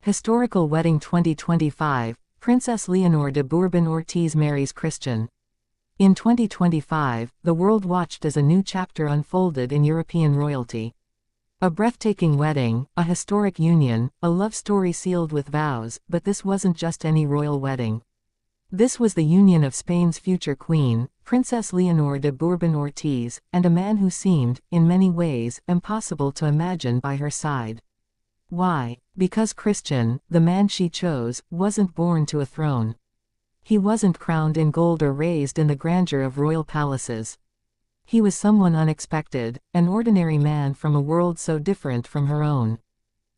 Historical Wedding 2025, Princess Leonor de Bourbon Ortiz marries Christian. In 2025, the world watched as a new chapter unfolded in European royalty. A breathtaking wedding, a historic union, a love story sealed with vows, but this wasn't just any royal wedding. This was the union of Spain's future queen, Princess Leonor de Bourbon Ortiz, and a man who seemed, in many ways, impossible to imagine by her side. Why? Because Christian, the man she chose, wasn't born to a throne. He wasn't crowned in gold or raised in the grandeur of royal palaces. He was someone unexpected, an ordinary man from a world so different from her own.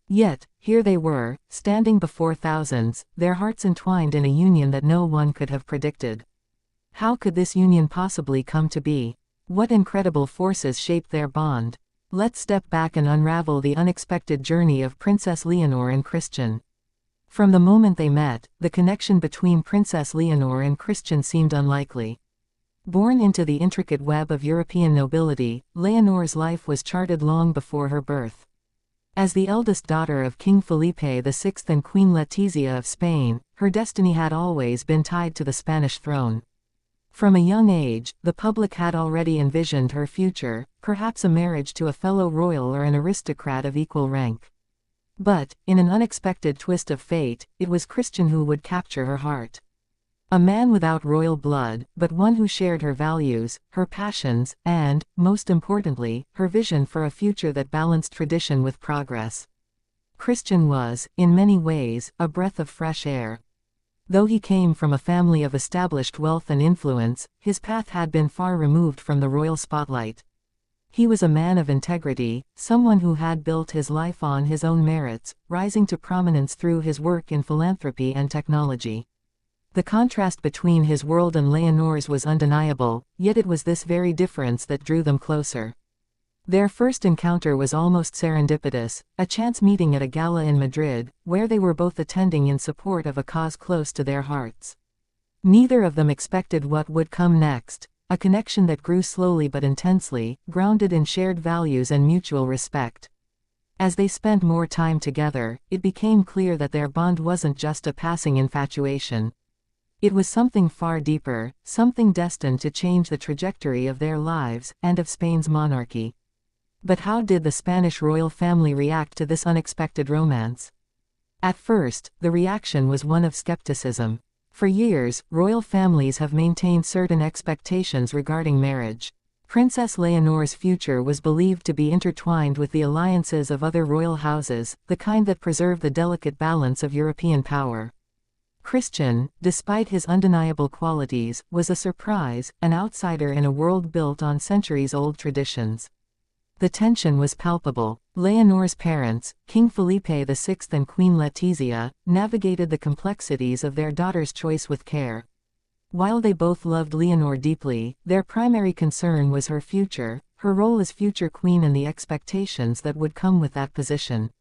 Yet, here they were, standing before thousands, their hearts entwined in a union that no one could have predicted. How could this union possibly come to be? What incredible forces shaped their bond? Let's step back and unravel the unexpected journey of Princess Leonor and Christian. From the moment they met, the connection between Princess Leonor and Christian seemed unlikely. Born into the intricate web of European nobility, Leonor's life was charted long before her birth. As the eldest daughter of King Felipe VI and Queen Letizia of Spain, her destiny had always been tied to the Spanish throne. From a young age, the public had already envisioned her future, perhaps a marriage to a fellow royal or an aristocrat of equal rank. But, in an unexpected twist of fate, it was Christian who would capture her heart. A man without royal blood, but one who shared her values, her passions, and, most importantly, her vision for a future that balanced tradition with progress. Christian was, in many ways, a breath of fresh air. Though he came from a family of established wealth and influence, his path had been far removed from the royal spotlight. He was a man of integrity, someone who had built his life on his own merits, rising to prominence through his work in philanthropy and technology. The contrast between his world and Leonor's was undeniable, yet it was this very difference that drew them closer. Their first encounter was almost serendipitous, a chance meeting at a gala in Madrid, where they were both attending in support of a cause close to their hearts. Neither of them expected what would come next, a connection that grew slowly but intensely, grounded in shared values and mutual respect. As they spent more time together, it became clear that their bond wasn't just a passing infatuation. It was something far deeper, something destined to change the trajectory of their lives, and of Spain's monarchy. But how did the Spanish royal family react to this unexpected romance? At first, the reaction was one of skepticism. For years, royal families have maintained certain expectations regarding marriage. Princess Leonor's future was believed to be intertwined with the alliances of other royal houses, the kind that preserve the delicate balance of European power. Christian, despite his undeniable qualities, was a surprise, an outsider in a world built on centuries-old traditions. The tension was palpable. Leonor's parents, King Felipe VI and Queen Letizia, navigated the complexities of their daughter's choice with care. While they both loved Leonor deeply, their primary concern was her future, her role as future queen and the expectations that would come with that position.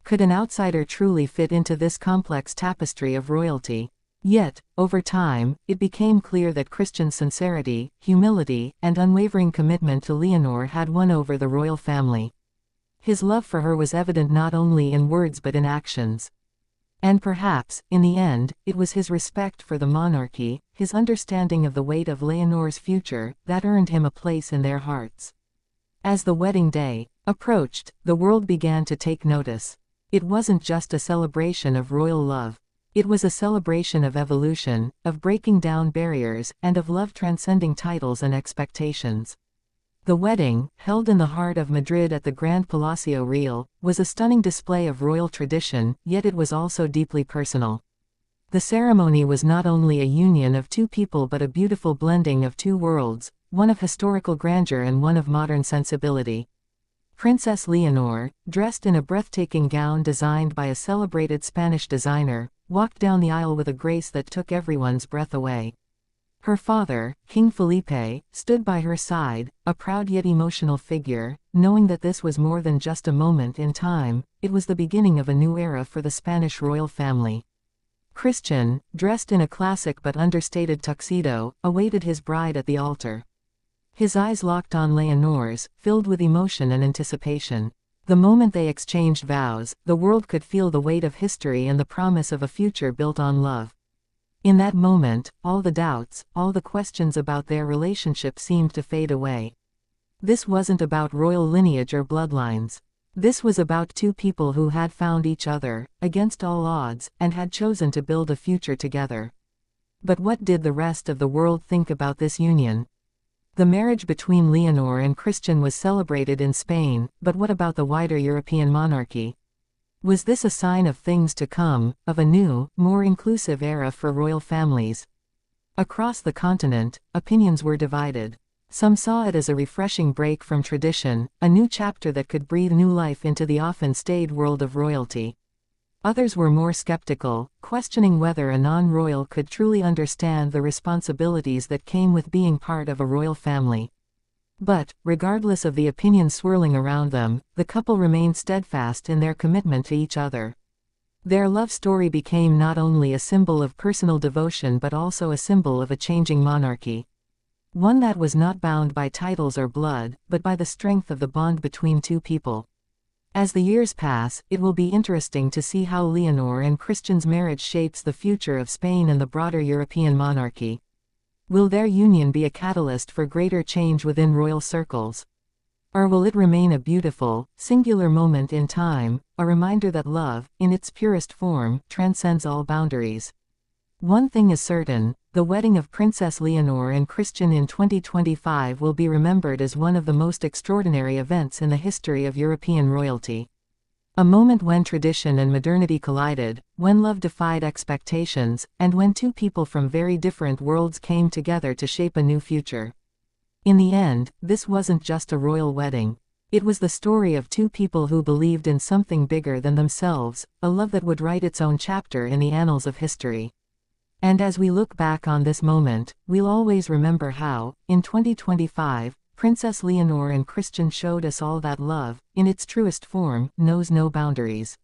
Could an outsider truly fit into this complex tapestry of royalty? Yet, over time, it became clear that Christian's sincerity, humility, and unwavering commitment to Leonor had won over the royal family. His love for her was evident not only in words but in actions. And perhaps, in the end, it was his respect for the monarchy, his understanding of the weight of Leonor's future, that earned him a place in their hearts. As the wedding day approached, the world began to take notice. It wasn't just a celebration of royal love. It was a celebration of evolution, of breaking down barriers, and of love transcending titles and expectations. The wedding, held in the heart of Madrid at the Grand Palacio Real, was a stunning display of royal tradition, yet it was also deeply personal. The ceremony was not only a union of two people but a beautiful blending of two worlds, one of historical grandeur and one of modern sensibility. Princess Leonor, dressed in a breathtaking gown designed by a celebrated Spanish designer, walked down the aisle with a grace that took everyone's breath away. Her father, King Felipe, stood by her side, a proud yet emotional figure, knowing that this was more than just a moment in time, it was the beginning of a new era for the Spanish royal family. Christian, dressed in a classic but understated tuxedo, awaited his bride at the altar. His eyes locked on Leonor's, filled with emotion and anticipation. The moment they exchanged vows, the world could feel the weight of history and the promise of a future built on love. In that moment, all the doubts, all the questions about their relationship seemed to fade away. This wasn't about royal lineage or bloodlines. This was about two people who had found each other, against all odds, and had chosen to build a future together. But what did the rest of the world think about this union? The marriage between Leonor and Christian was celebrated in Spain, but what about the wider European monarchy? Was this a sign of things to come, of a new, more inclusive era for royal families? Across the continent, opinions were divided. Some saw it as a refreshing break from tradition, a new chapter that could breathe new life into the often staid world of royalty. Others were more skeptical, questioning whether a non-royal could truly understand the responsibilities that came with being part of a royal family. But, regardless of the opinions swirling around them, the couple remained steadfast in their commitment to each other. Their love story became not only a symbol of personal devotion but also a symbol of a changing monarchy. One that was not bound by titles or blood, but by the strength of the bond between two people. As the years pass, it will be interesting to see how Leonor and Christian's marriage shapes the future of Spain and the broader European monarchy. Will their union be a catalyst for greater change within royal circles? Or will it remain a beautiful, singular moment in time, a reminder that love, in its purest form, transcends all boundaries? One thing is certain, the wedding of Princess Leonor and Christian in 2025 will be remembered as one of the most extraordinary events in the history of European royalty. A moment when tradition and modernity collided, when love defied expectations, and when two people from very different worlds came together to shape a new future. In the end, this wasn't just a royal wedding. It was the story of two people who believed in something bigger than themselves, a love that would write its own chapter in the annals of history. And as we look back on this moment, we'll always remember how, in 2025, Princess Leonor and Christian showed us all that love, in its truest form, knows no boundaries.